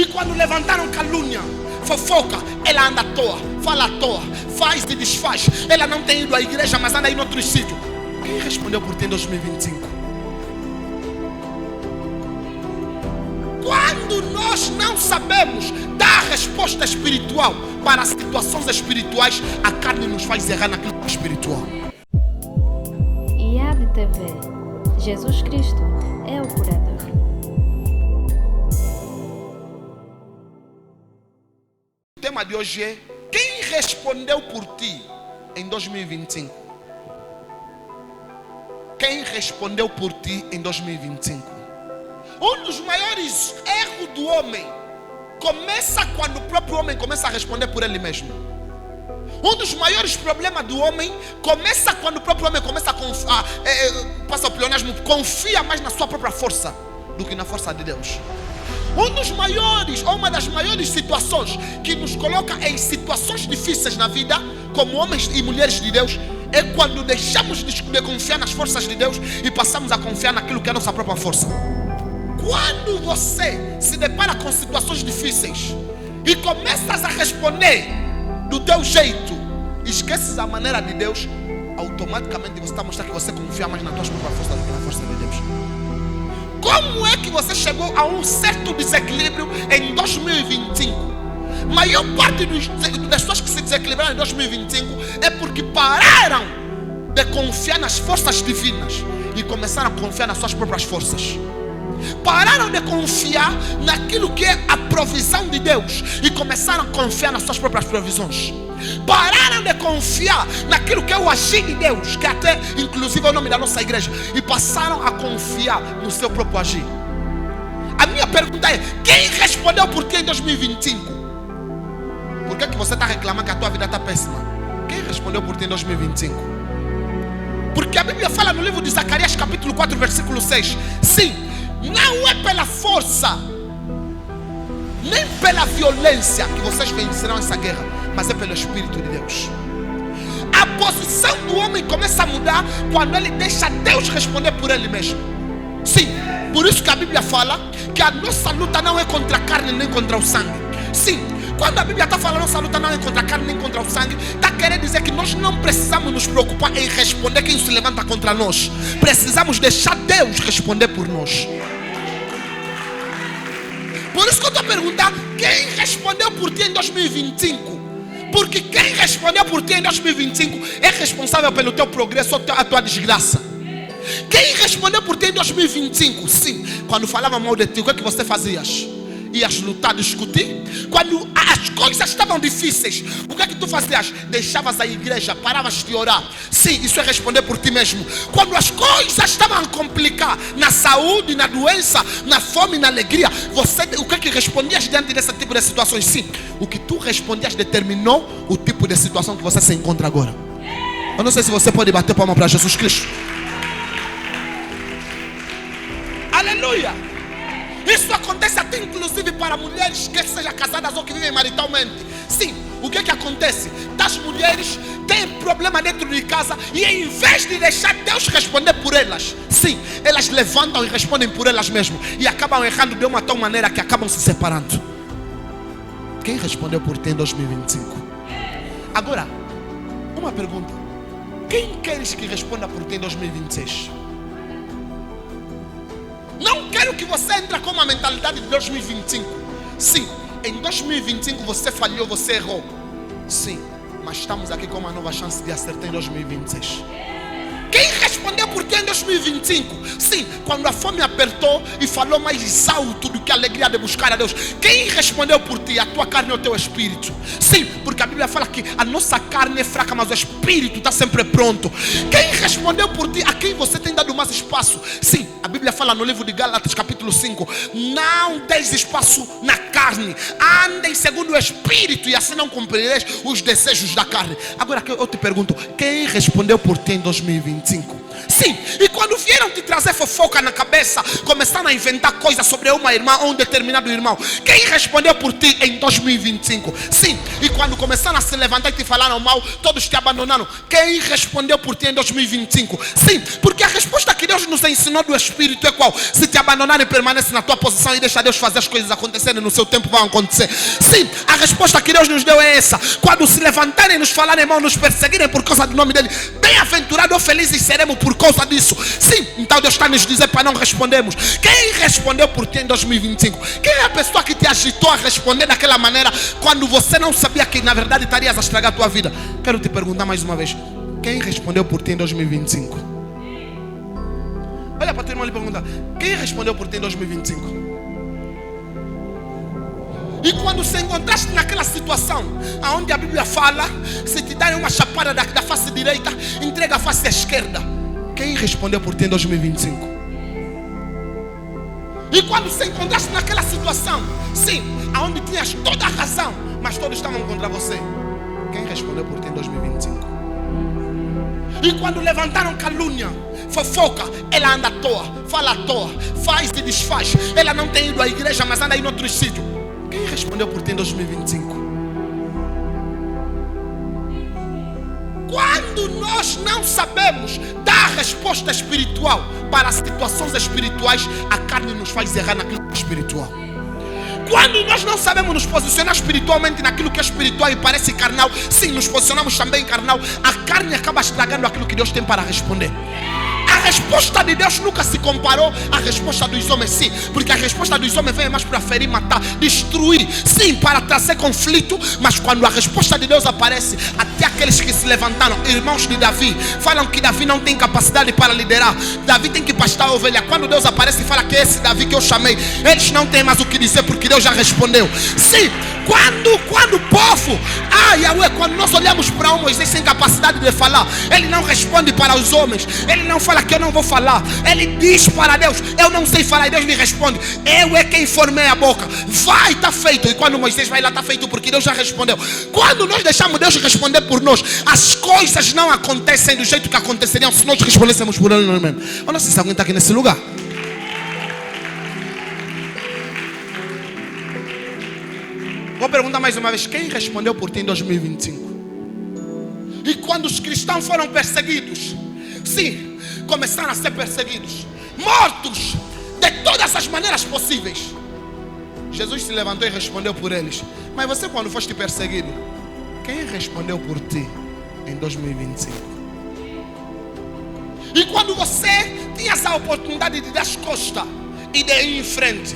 quando levantaram calúnia, fofoca, ela anda à toa, fala à toa, faz e desfaz. Ela não tem ido à igreja, mas anda aí em outro sítio. Quem respondeu por ti em 2025? Quando nós não sabemos dar resposta espiritual para situações espirituais, a carne nos faz errar naquilo que é espiritual. IAB TV. Jesus Cristo é o curador. O tema de hoje é: quem respondeu por ti em 2025? Quem respondeu por ti em 2025? Um dos maiores erros do homem começa quando o próprio homem começa a responder por ele mesmo. Um dos maiores problemas do homem começa quando o próprio homem começa a passa o pleonasmo, confia mais na sua própria força do que na força de Deus. Um dos maiores, ou uma das maiores situações que nos coloca em situações difíceis na vida, como homens e mulheres de Deus, é quando deixamos de confiar nas forças de Deus e passamos a confiar naquilo que é a nossa própria força. Quando você se depara com situações difíceis e começas a responder do teu jeito, esqueces a maneira de Deus, automaticamente você está mostrando que você confia mais nas tuas próprias forças do que na força de Deus. Como é que você chegou a um certo desequilíbrio em 2025? Maior parte das pessoas que se desequilibraram em 2025 é porque pararam de confiar nas forças divinas e começaram a confiar nas suas próprias forças. Pararam de confiar naquilo que é a provisão de Deus e começaram a confiar nas suas próprias provisões. Pararam de confiar naquilo que é o agir de Deus, que até inclusive é o nome da nossa igreja, e passaram a confiar no seu próprio agir. A minha pergunta é: quem respondeu por ti em 2025? Por que você está reclamando que a tua vida está péssima? Quem respondeu por ti em 2025? Porque a Bíblia fala no livro de Zacarias capítulo 4 versículo 6. Sim, não é pela força nem pela violência que vocês vencerão essa guerra, mas é pelo Espírito de Deus. A posição do homem começa a mudar quando ele deixa Deus responder por ele mesmo. Sim, por isso que a Bíblia fala que a nossa luta não é contra a carne nem contra o sangue. Sim, quando a Bíblia está falando nossa luta não é contra a carne nem contra o sangue, está querendo dizer que nós não precisamos nos preocupar em responder quem se levanta contra nós. Precisamos deixar Deus responder por nós. Por isso que eu estou perguntando: quem respondeu por ti em 2025? Porque quem respondeu por ti em 2025 é responsável pelo teu progresso ou a tua desgraça. Quem respondeu por ti em 2025? Sim, quando falava mal de ti, o que é que você fazias? Ias lutar, discutir? Quando as coisas estavam difíceis, o que é que tu fazias? Deixavas a igreja, paravas de orar. Sim, isso é responder por ti mesmo. Quando as coisas estavam a complicar, na saúde, na doença, na fome, na alegria, o que é que respondias diante desse tipo de situações? Sim, o que tu respondias determinou o tipo de situação que você se encontra agora. Eu não sei se você pode bater palma para Jesus Cristo. Aleluia! Isso acontece até inclusive para mulheres que sejam casadas ou que vivem maritalmente. Sim, o que acontece? Das mulheres têm problema dentro de casa e em vez de deixar Deus responder por elas, sim, elas levantam e respondem por elas mesmas e acabam errando de uma tal maneira que acabam se separando. Quem respondeu por ti em 2025? Agora, uma pergunta: quem queres que responda por ti em 2026? Não quero que você entre com uma mentalidade de 2025. Sim, em 2025 você falhou, você errou. Sim, mas estamos aqui com uma nova chance de acertar em 2026. Quem respondeu por ti em 2025? Sim, quando a fome apertou e falou mais alto do que a alegria de buscar a Deus. Quem respondeu por ti? A tua carne ou o teu espírito? Sim, porque a Bíblia fala que a nossa carne é fraca, mas o espírito está sempre pronto. Quem respondeu por ti? A quem você tem dado mais espaço? Sim, a Bíblia fala no livro de Gálatas capítulo 5: não deis espaço na carne, andem segundo o espírito e assim não cumprireis os desejos da carne. Agora eu te pergunto: quem respondeu por ti em 2025? Sim, e quando vieram te trazer fofoca na cabeça, começaram a inventar coisas sobre uma irmã ou um determinado irmão, quem respondeu por ti em 2025? Sim, e quando começaram a se levantar e te falaram mal, todos te abandonaram, quem respondeu por ti em 2025? Sim, porque a resposta que Deus nos ensinou do Espírito é qual? Se te abandonarem, permanece na tua posição e deixa Deus fazer as coisas acontecerem no seu tempo, vão acontecer. Sim, a resposta que Deus nos deu é essa: quando se levantarem, nos falarem mal, nos perseguirem por causa do nome dele, bem-aventurado ou felizes seremos por causa disso. Sim, então Deus está nos dizendo para não respondermos. Quem respondeu por ti em 2025? Quem é a pessoa que te agitou a responder daquela maneira quando você não sabia que na verdade estarias a estragar a tua vida? Quero te perguntar mais uma vez: quem respondeu por ti em 2025? Olha para o teu irmão e pergunta: quem respondeu por ti em 2025? E quando se encontraste naquela situação onde a Bíblia fala, se te darem uma chapada da face direita, entrega a face esquerda, quem respondeu por ti em 2025? E quando se encontraste naquela situação, sim, onde tinhas toda a razão, mas todos estavam contra você, quem respondeu por ti em 2025? E quando levantaram calúnia, fofoca, ela anda à toa, fala à toa, faz e desfaz, ela não tem ido à igreja, mas anda em outros sítios, quem respondeu por ti em 2025? Quando nós não sabemos dar a resposta espiritual para situações espirituais, a carne nos faz errar naquilo que é espiritual. Quando nós não sabemos nos posicionar espiritualmente naquilo que é espiritual e parece carnal, sim, nos posicionamos também carnal, a carne acaba estragando aquilo que Deus tem para responder. A resposta de Deus nunca se comparou à resposta dos homens, sim, porque a resposta dos homens vem mais para ferir, matar, destruir, sim, para trazer conflito. Mas quando a resposta de Deus aparece, até aqueles que se levantaram, irmãos de Davi, falam que Davi não tem capacidade para liderar, Davi tem que pastar a ovelha. Quando Deus aparece e fala que é esse Davi que eu chamei, eles não têm mais o que dizer, porque Deus já respondeu. Sim, quando o povo, Yahweh, quando nós olhamos para um Moisés sem capacidade de falar, ele não responde para os homens, ele não fala que eu não vou falar, ele diz para Deus: eu não sei falar, e Deus lhe responde: eu é quem formei a boca, vai, está feito. E quando Moisés vai lá, está feito, porque Deus já respondeu. Quando nós deixamos Deus responder por nós, as coisas não acontecem do jeito que aconteceriam se nós respondêssemos por ele mesmo. Eu não sei se alguém está aqui nesse lugar. Vou perguntar mais uma vez: quem respondeu por ti em 2025? E quando os cristãos foram perseguidos, sim, começaram a ser perseguidos, mortos de todas as maneiras possíveis, Jesus se levantou e respondeu por eles. Mas você, quando foste perseguido, quem respondeu por ti em 2025? E quando você tinha essa oportunidade de dar as costas e de ir em frente,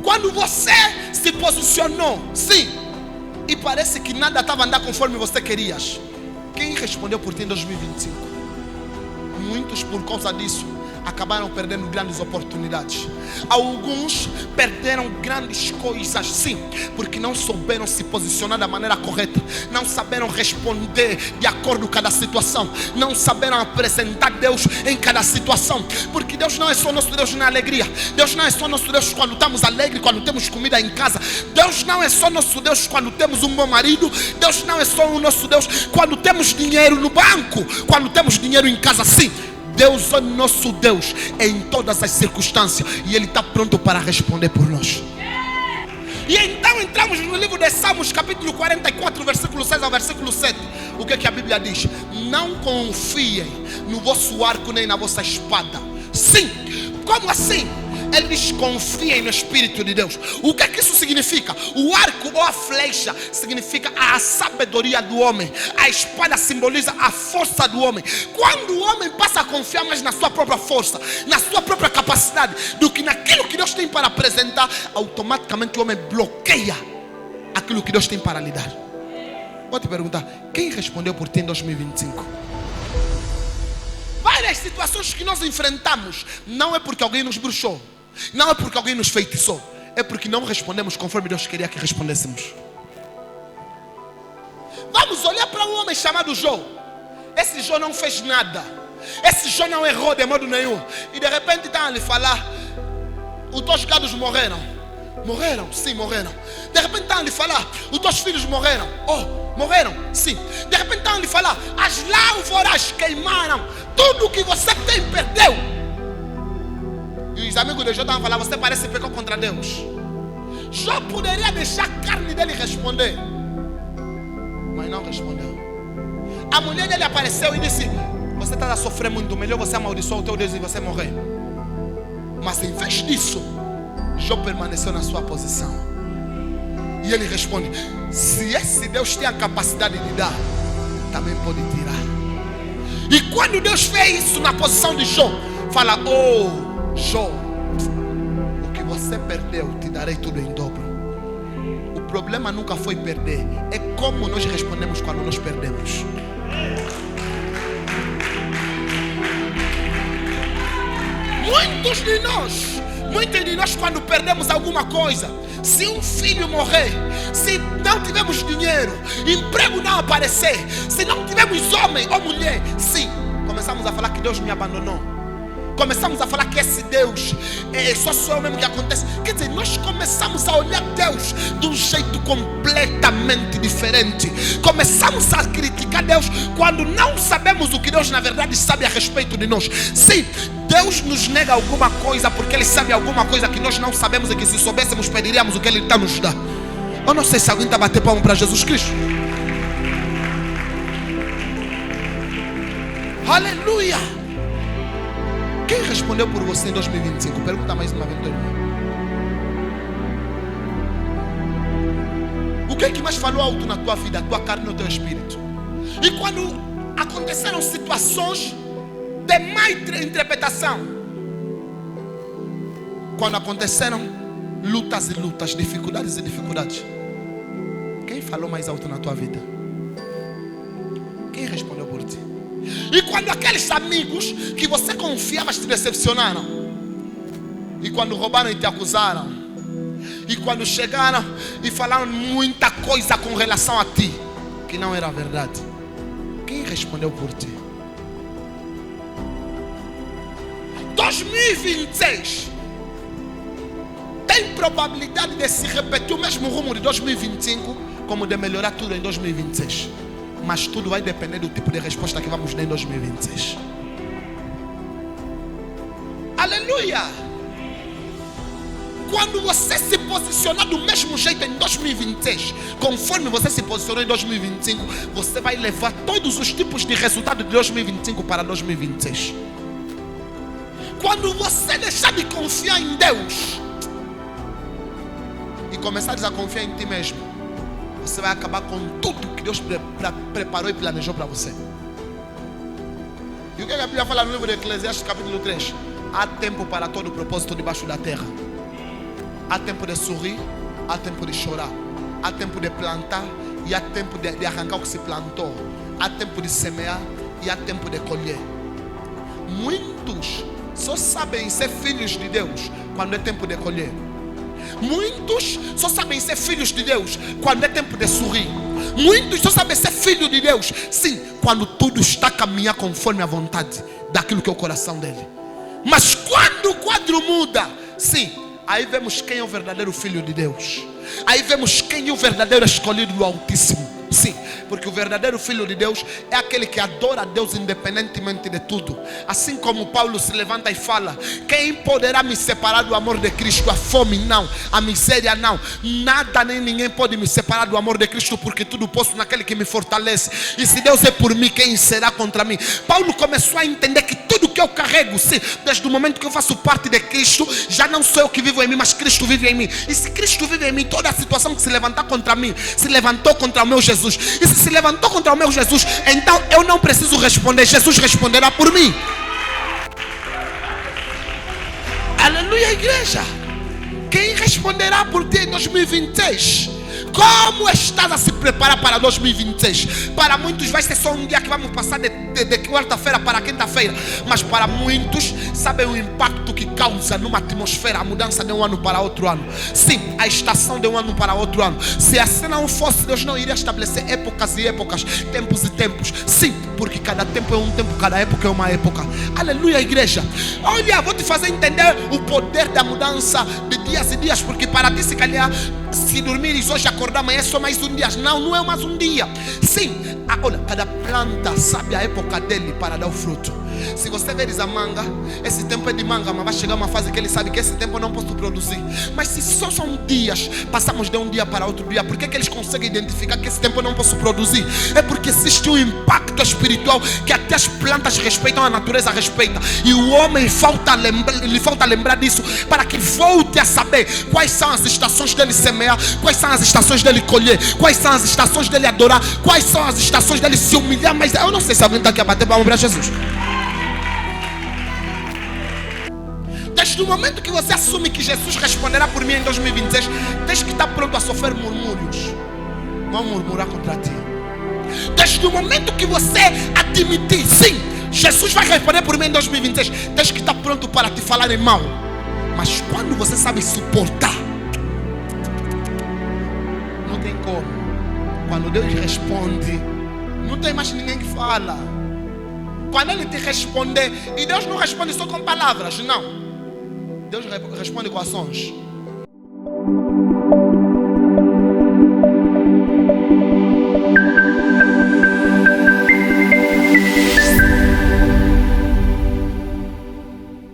quando você se posicionou, sim, e parece que nada estava andando conforme você querias, quem respondeu por ti em 2025? Muitos, por causa disso, acabaram perdendo grandes oportunidades. Alguns perderam grandes coisas, sim, porque não souberam se posicionar da maneira correta, não souberam responder de acordo com cada situação, não souberam apresentar Deus em cada situação. Porque Deus não é só nosso Deus na alegria, Deus não é só nosso Deus quando estamos alegres, quando temos comida em casa, Deus não é só nosso Deus quando temos um bom marido, Deus não é só o nosso Deus quando temos dinheiro no banco, quando temos dinheiro em casa, sim. Deus é nosso Deus em todas as circunstâncias, e Ele está pronto para responder por nós. E então entramos no livro de Salmos, capítulo 44, versículo 6 ao versículo 7. O que é que a Bíblia diz? Não confiem no vosso arco nem na vossa espada. Sim, como assim? Ele diz: confiem no Espírito de Deus. O que é que isso significa? O arco ou a flecha significa a sabedoria do homem. A espada simboliza a força do homem. Quando o homem passa a confiar mais na sua própria força, na sua própria capacidade, do que naquilo que Deus tem para apresentar, automaticamente o homem bloqueia aquilo que Deus tem para lhe dar. Vou te perguntar: quem respondeu por ti em 2025? Várias situações que nós enfrentamos, não é porque alguém nos bruxou, não é porque alguém nos feitiçou, é porque não respondemos conforme Deus queria que respondêssemos. Vamos olhar para um homem chamado Jó. Esse Jó não fez nada, esse Jó não errou de modo nenhum, e de repente estão a lhe falar: os teus gados morreram. Morreram? Sim, morreram. De repente estão a lhe falar: os teus filhos morreram. Oh, Morreram? Sim. De repente então ele fala: as lavoras queimaram, tudo que você tem perdeu. E os amigos de Jó estavam falando: você parece que pecou contra Deus. Jó poderia deixar a carne dele responder, mas não respondeu. A mulher dele apareceu e disse: você está a sofrer muito, melhor você amaldiçoar o teu Deus e você morrer. Mas em vez disso, Jó permaneceu na sua posição. E ele responde: se esse Deus tem a capacidade de dar, também pode tirar. E quando Deus fez isso na posição de Jó, fala: oh Jó, o que você perdeu, te darei tudo em dobro. O problema nunca foi perder, é como nós respondemos quando nós perdemos. Muitos de nós quando perdemos alguma coisa, se um filho morrer, se não tivermos dinheiro, emprego não aparecer, se não tivermos homem ou mulher, sim, começamos a falar que Deus me abandonou. Começamos a falar que esse Deus só sou eu mesmo que acontece. Quer dizer, nós começamos a olhar Deus de um jeito completamente diferente. Começamos a criticar Deus quando não sabemos o que Deus na verdade sabe a respeito de nós. Sim, Deus nos nega alguma coisa porque Ele sabe alguma coisa que nós não sabemos e que se soubéssemos pediríamos o que Ele está nos dando. Eu não sei se alguém está a bater palma para Jesus Cristo. Aleluia! Quem respondeu por você em 2025? Pergunta mais uma vez, irmão. O que é que mais falou alto na tua vida, a tua carne e o teu espírito? E quando aconteceram situações de má interpretação, quando aconteceram lutas e lutas, dificuldades e dificuldades, quem falou mais alto na tua vida? Quem respondeu por ti? E quando aqueles amigos que você confiava te decepcionaram, e quando roubaram e te acusaram, e quando chegaram e falaram muita coisa com relação a ti que não era verdade, quem respondeu por ti? 2026 tem probabilidade de se repetir o mesmo rumo de 2025, como de melhorar tudo em 2026. Mas tudo vai depender do tipo de resposta que vamos dar em 2026. Aleluia! Quando você se posicionar do mesmo jeito em 2026, conforme você se posicionou em 2025, você vai levar todos os tipos de resultado de 2025 para 2026. Quando você deixar de confiar em Deus e começar a confiar em ti mesmo, você vai acabar com tudo que Deus preparou e planejou para você. E o que a Bíblia fala no livro de Eclesiastes capítulo 3? Há tempo para todo propósito debaixo da terra. Há tempo de sorrir, há tempo de chorar. Há tempo de plantar e há tempo de arrancar o que se plantou. Há tempo de semear e há tempo de colher. Muitos só sabem ser filhos de Deus quando é tempo de colher. Muitos só sabem ser filhos de Deus quando é tempo de sorrir. Muitos só sabem ser filho de Deus, sim, quando tudo está a caminhar conforme a vontade daquilo que é o coração dele. Mas quando o quadro muda, sim, aí vemos quem é o verdadeiro filho de Deus. Aí vemos quem é o verdadeiro escolhido do Altíssimo. Sim, porque o verdadeiro filho de Deus é aquele que adora a Deus independentemente de tudo. Assim como Paulo se levanta e fala: quem poderá me separar do amor de Cristo? A fome não, a miséria não, nada nem ninguém pode me separar do amor de Cristo, porque tudo posso naquele que me fortalece. E se Deus é por mim, quem será contra mim? Paulo começou a entender que tudo que eu carrego, sim, desde o momento que eu faço parte de Cristo, já não sou eu que vivo em mim, mas Cristo vive em mim. E se Cristo vive em mim, toda a situação que se levantar contra mim, se levantou contra o meu Jesus. E se levantou contra o meu Jesus, então eu não preciso responder, Jesus responderá por mim. Aleluia, igreja. Quem responderá por ti em 2026? Como estás a se preparar para 2026? Para muitos vai ser só um dia que vamos passar de quarta-feira para quinta-feira. Mas para muitos, sabem o impacto que causa numa atmosfera a mudança de um ano para outro ano. Sim, a estação de um ano para outro ano. Se assim não fosse, Deus não iria estabelecer épocas e épocas, tempos e tempos. Sim, porque cada tempo é um tempo, cada época é uma época. Aleluia, igreja. Olha, vou te fazer entender o poder da mudança de dias e dias, porque para ti se calhar se dormires hoje, acordar amanhã é só mais um dia. Não, não é mais um dia. Sim, olha, cada planta sabe a época dele para dar o fruto. Se você veres a manga, esse tempo é de manga, mas vai chegar uma fase que ele sabe que esse tempo eu não posso produzir. Mas se só são dias, passamos de um dia para outro dia, por que eles conseguem identificar que esse tempo eu não posso produzir? É porque existe um impacto espiritual que até as plantas respeitam, a natureza respeita. E o homem lhe falta lembrar disso, para que volte a saber quais são as estações dele semear, quais são as estações dele colher, quais são as estações dele adorar, quais são as estações dele se humilhar. Mas eu não sei se alguém está aqui a bater palma para Jesus. Desde o momento que você assume que Jesus responderá por mim em 2026, tens que estar pronto a sofrer murmúrios. Vão murmurar contra ti. Desde o momento que você admitir, sim, Jesus vai responder por mim em 2026, tens que estar pronto para te falarem mal. Mas quando você sabe suportar, não tem como. Quando Deus responde, não tem mais ninguém que fala. Quando Ele te responder, e Deus não responde só com palavras, não. Deus responde com ações.